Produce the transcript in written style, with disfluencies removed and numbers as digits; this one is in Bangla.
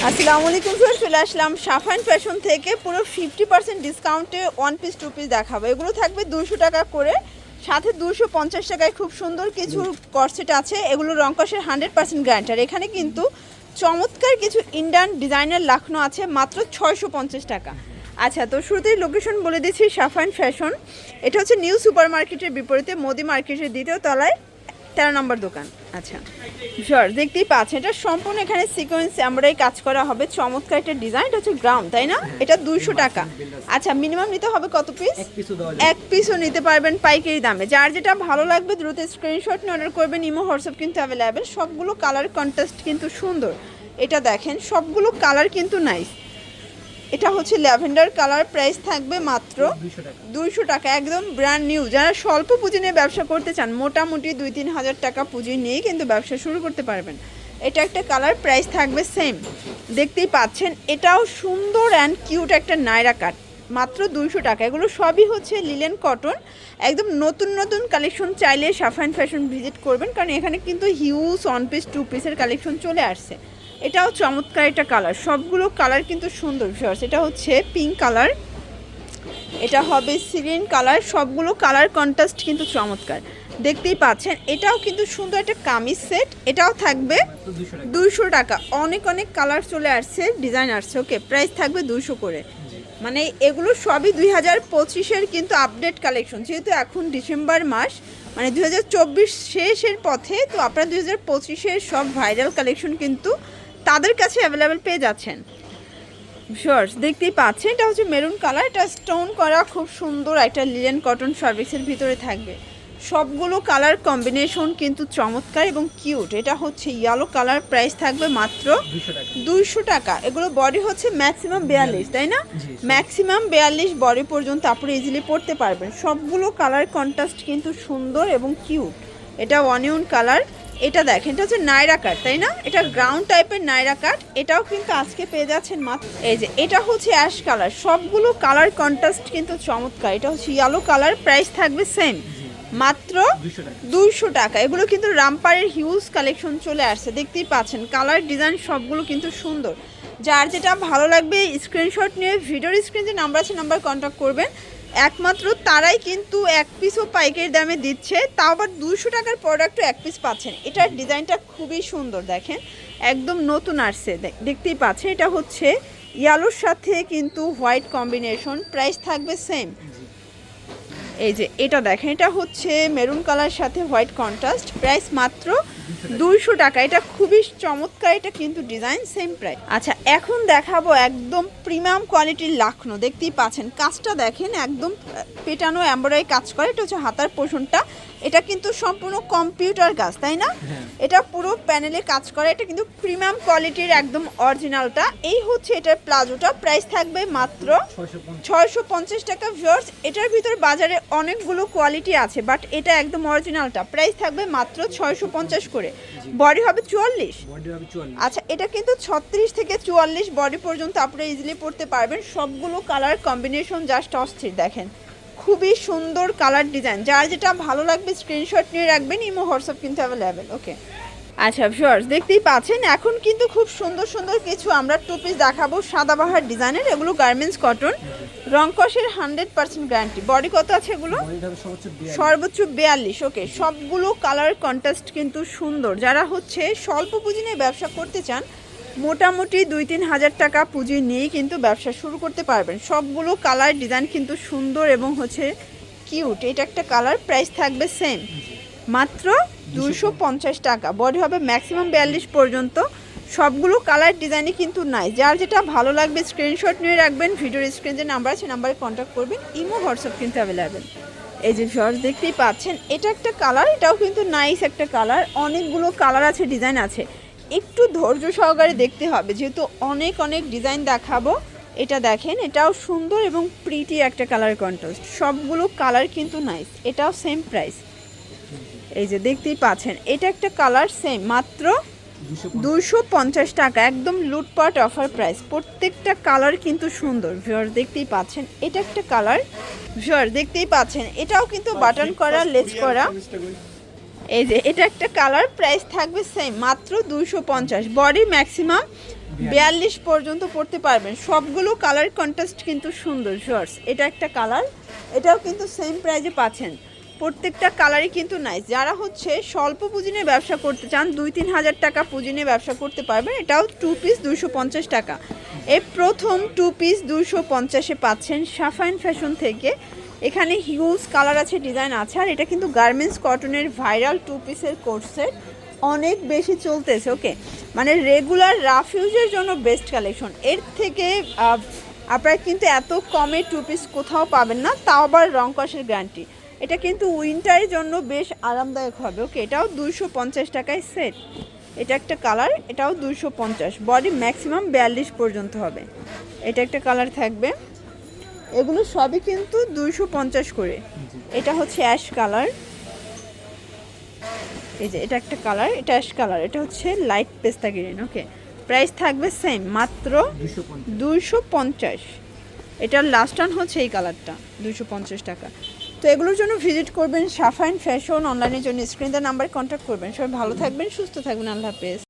আসসালামু আলাইকুম স্যার, চলে আসলাম সাফান ফ্যাশন থেকে পুরো 50% ডিসকাউন্টে ওয়ান পিস টু পিস দেখাবো। এগুলো থাকবে 200 টাকা করে, সাথে 250 টাকায় খুব সুন্দর কিছু কর্সেট আছে। এগুলো রংকশের 100% গ্যারান্টি। আর এখানে কিন্তু চমৎকার কিছু ইন্ডিয়ান ডিজাইনার লাখনো আছে মাত্র 650 টাকা। আচ্ছা, তো শুরুতেই লোকেশন বলে দিচ্ছি, সাফান ফ্যাশন। এটা হচ্ছে নিউ সুপার মার্কেটের বিপরীতে মোদি মার্কেটের দ্বিতীয় তলায় 13 নম্বর দোকান। আচ্ছা শিওর, দেখতেই পাচ্ছেন এটা সম্পূর্ণ এখানে সিকোয়েন্স এমব্রয়ডারি কাজ করা হবে। চমৎকার একটা ডিজাইন, এটা হচ্ছে গ্রাউন্ড, তাই না? এটা 200 টাকা। আচ্ছা, মিনিমাম নিতে হবে কত পিস? এক পিসও নিতে পারবেন পাইকারি দামে। যার যেটা ভালো লাগবে দ্রুত স্ক্রিনশট নিয়ে অর্ডার করবেন। ইমো হোয়াটসঅ্যাপ কিন্তু অ্যাভেলেবেল। সবগুলো কালার কন্ট্রাস্ট কিন্তু সুন্দর। এটা দেখেন, সবগুলো কালার কিন্তু নাইস। এটা হচ্ছে ল্যাভেন্ডার কালার, প্রাইস থাকবে মাত্র 200 টাকা, একদম ব্র্যান্ড নিউ। যারা স্বল্প পুঁজি নিয়ে ব্যবসা করতে চান, মোটামুটি 2-3 হাজার টাকা পুঁজি নিয়ে কিন্তু ব্যবসা শুরু করতে পারবেন। এটা একটা কালার, প্রাইস থাকবে সেম। দেখতেই পাচ্ছেন এটাও সুন্দর অ্যান্ড কিউট একটা নায়রা কাট, মাত্র 200 টাকা। এগুলো সবই হচ্ছে লিলেন কটন, একদম নতুন নতুন কালেকশন। চাইলে সাফান ফ্যাশন ভিজিট করবেন, কারণ এখানে কিন্তু হিউজ ওয়ান পিস টু পিসের কালেকশন চলে আসছে। এটাও চমৎকার একটা কালার, সবগুলো কালার কিন্তু সুন্দর ভিউয়ার্স। এটা হচ্ছে পিঙ্ক কালার, এটা হবে সিরিয়ান কালার, সবগুলো কালার কন্ট্রাস্ট কিন্তু চমৎকার। দেখতেই পাচ্ছেন এটাও কিন্তু সুন্দর একটা কামিজ সেট, এটাও থাকবে 200 টাকা। অনেক অনেক কালার চলে আসছে, ডিজাইন আসছে। ওকে, প্রাইস থাকবে 200 করে। মানে এগুলো সবই 2025-এর কিন্তু আপডেট কালেকশন, যেহেতু এখন ডিসেম্বর মাস, মানে 2024 শেষের পথে। তো আপনারা 2025-এর সব ভাইরাল কালেকশন কিন্তু তাদের কাছে অ্যাভেলেবেল পেয়ে যাচ্ছেন। শর্টস দেখতেই পাচ্ছেন, এটা হচ্ছে মেরুন কালার, এটা স্টোন করা, খুব সুন্দর একটা লিলেন কটন ফ্যাব্রিক্সের ভিতরে থাকবে। সবগুলো কালার কম্বিনেশন কিন্তু চমৎকার এবং কিউট। এটা হচ্ছে ইয়েলো কালার, প্রাইস থাকবে মাত্র 200 টাকা। এগুলো বডি হচ্ছে ম্যাক্সিমাম 42, তাই না? ম্যাক্সিমাম 42 বডি পর্যন্ত আপনি ইজিলি পরতে পারবেন। সবগুলো কালার কন্ট্রাস্ট কিন্তু সুন্দর এবং কিউট। এটা অনিয়ন কালার, এটা দেখেন, এটা হচ্ছে নায়রা কাট, তাই না? এটা গ্রাউন্ড টাইপের নায়রা কাট, এটাও কিন্তু আজকে পেয়ে যাচ্ছেন মাত্র। এই যে এটা হচ্ছে অ্যাশ কালার, সবগুলো কালার কন্ট্রাস্ট কিন্তু চমৎকার। এটা হচ্ছে ইয়েলো কালার, প্রাইস থাকবে সেম, মাত্র 200 টাকা। এগুলো কিন্তু রামপারের হিউজ কালেকশন চলে আসছে, দেখতেই পাচ্ছেন। কালার ডিজাইন সবগুলো কিন্তু সুন্দর। যার যেটা ভালো লাগবে স্ক্রিনশট নিয়ে ভিডিওর স্ক্রিনে যে নাম্বার আছে, নাম্বার কন্ট্যাক্ট করবেন। একমাত্র তারাই কিন্তু এক পিসও পাইকারি দামে দিচ্ছে, তাও আবার 200 টাকার প্রোডাক্টও এক পিস পাচ্ছেন। এটার ডিজাইনটা খুবই সুন্দর, দেখেন একদম নতুন আসছে, দেখতেই পাচ্ছেন। এটা হচ্ছে ইয়েলোর সাথে কিন্তু হোয়াইট কম্বিনেশন, প্রাইস থাকবে সেম। এই যে এটা দেখেন, এটা হচ্ছে মেরুন কালার সাথে হোয়াইট কন্ট্রাস্ট, প্রাইস মাত্র 200 টাকা। এটা খুবই চমৎকার, এটা কিন্তু ডিজাইন সেম প্রাইস। আচ্ছা, এখন দেখাবো একদম প্রিমিয়াম কোয়ালিটির লাখনো। দেখতেই পাচ্ছেন কাজটা দেখেন, একদম পেটানো এমব্রয়ডারি কাজ করে। এটা হচ্ছে হাতার পোর্শনটা, এটা কিন্তু সম্পূর্ণ কম্পিউটার কাজ, তাই না? এটা পুরো প্যানেলে কাজ করে। এটা কিন্তু প্রিমিয়াম কোয়ালিটির, একদম অরিজিনালটা। এই হচ্ছে এটার প্লাজোটা, প্রাইস থাকবে মাত্র 650 টাকা। ভিউয়ার্স, এটার ভিতর বাজারে অনেকগুলো কোয়ালিটি আছে, বাট এটা একদম অরিজিনালটা, প্রাইস থাকবে মাত্র 650 করে। বডি হবে 44। আচ্ছা, এটা কিন্তু 36 থেকে 44 বডি পর্যন্ত আপনারা ইজিলি পড়তে পারবেন। সবগুলো কালার কম্বিনেশন জাস্ট অস্থির, দেখেন খুবই সুন্দর কালার ডিজাইন। যার যেটা ভালো লাগবে স্ক্রিনশট নিয়ে রাখবেন, ইমো হোয়াটসঅ্যাপ কিন্তু অ্যাভেলেবেল। ওকে, আচ্ছা ভিউয়ার্স, দেখতেই পাচ্ছেন এখন কিন্তু খুব সুন্দর সুন্দর কিছু আমরা টু পিস দেখাবো সাদাবাহার ডিজাইনের। এগুলো গার্মেন্টস কটন, রংকশের 100% গ্যারান্টি। বডি কত আছে এগুলো? সর্বোচ্চ 42। ওকে, সবগুলো কালার কন্ট্রাস্ট কিন্তু সুন্দর। যারা হচ্ছে স্বল্প পুঁজি নিয়ে ব্যবসা করতে চান, মোটামুটি 2-3 হাজার টাকা পুঁজি নিয়েই কিন্তু ব্যবসা শুরু করতে পারবেন। সবগুলো কালার ডিজাইন কিন্তু সুন্দর এবং হচ্ছে কিউট। এটা একটা কালার, প্রাইস থাকবে সেম, মাত্র 250 টাকা। বডি হবে ম্যাক্সিমাম 42 পর্যন্ত। সবগুলো কালার ডিজাইনই কিন্তু নাই। যার যেটা ভালো লাগবে স্ক্রিনশট নিয়ে রাখবেন। ভিডিওর স্ক্রিনে যে নাম্বার আছে, নাম্বারে কন্ট্যাক্ট করবেন। ইমো হোয়াটসঅ্যাপ কিন্তু অ্যাভেলেবেল। এই যে ভিউয়ার্স, দেখতেই পাচ্ছেন এটা একটা কালার, এটাও কিন্তু নাইস একটা কালার। অনেকগুলো কালার আছে, ডিজাইন আছে, একটু ধৈর্য সহকারে দেখতে হবে, যেহেতু অনেক অনেক ডিজাইন দেখাবো। এটা দেখেন, এটাও সুন্দর এবং প্রিটি একটা কালার কন্ট্রাস্ট। সবগুলো কালার কিন্তু নাইস, এটাও সেম প্রাইস। এই যে দেখতেই পাচ্ছেন, এটা একটা কালার সেম, মাত্র 250 টাকা, একদম লুটপাট অফার প্রাইস। প্রত্যেকটা কালার কিন্তু সুন্দর। ভিউয়ার্স, দেখতেই পাচ্ছেন এটা একটা কালার। ভিউয়ার্স, দেখতেই পাচ্ছেন এটাও কিন্তু বাটন করা, লেস করা। এই যে এটা একটা কালার, প্রাইস থাকবে সেম, মাত্র 250। বডি ম্যাক্সিমাম 42 পর্যন্ত পড়তে পারবেন। সবগুলো কালার কন্ট্রাস্ট কিন্তু সুন্দর শর্টস। এটা একটা কালার, এটাও কিন্তু সেম প্রাইজে পাচ্ছেন। প্রত্যেকটা কালারই কিন্তু নাইস। যারা হচ্ছে স্বল্প পুঁজি নিয়ে ব্যবসা করতে চান, 2-3 হাজার টাকা পুঁজি নিয়ে ব্যবসা করতে পারবেন। এটাও 2 পিস 250 টাকা। এই প্রথম 2 পিস 250-এ পাচ্ছেন সাফাইন ফ্যাশন থেকে। এখানে হিউজ কালার আছে, ডিজাইন আছে। আর এটা কিন্তু গার্মেন্টস কটনের ভাইরাল 2 পিসের কোট সেট, অনেক বেশি চলতেছে। ওকে, মানে রেগুলার রাফ ইউজের জন্য বেস্ট কালেকশন। এর থেকে আপনারা কিন্তু এত কমে 2 পিস কোথাও পাবেন না, তাও আবার রং কষের গ্যারান্টি। এটা কিন্তু উইন্টারের জন্য বেশ আরামদায়ক হবে। ওকে, এটাও 250 টাকায় সেট। এটা একটা কালার, এটাও 250। বডি ম্যাক্সিমাম 42 পর্যন্ত হবে। এটা একটা কালার থাকবে। এগুলো সবই কিন্তু 250 করে। এটা হচ্ছে অ্যাশ কালার, এই যে এটা একটা কালার, এটা অ্যাশ কালার, এটা হচ্ছে লাইট পেস্তা গ্রিন। ওকে, প্রাইস থাকবে সেম, মাত্র 250। এটার লাস্ট টান হচ্ছে এই কালারটা, 250 টাকা। তো এগুলোর জন্য ভিজিট করবেন সাফাইন ফ্যাশন। অনলাইনের জন্য স্ক্রিন দেওয়া নাম্বারে কন্ট্যাক্ট করবেন। সবাই ভালো থাকবেন, সুস্থ থাকবেন, আল্লাহ হাফেজ।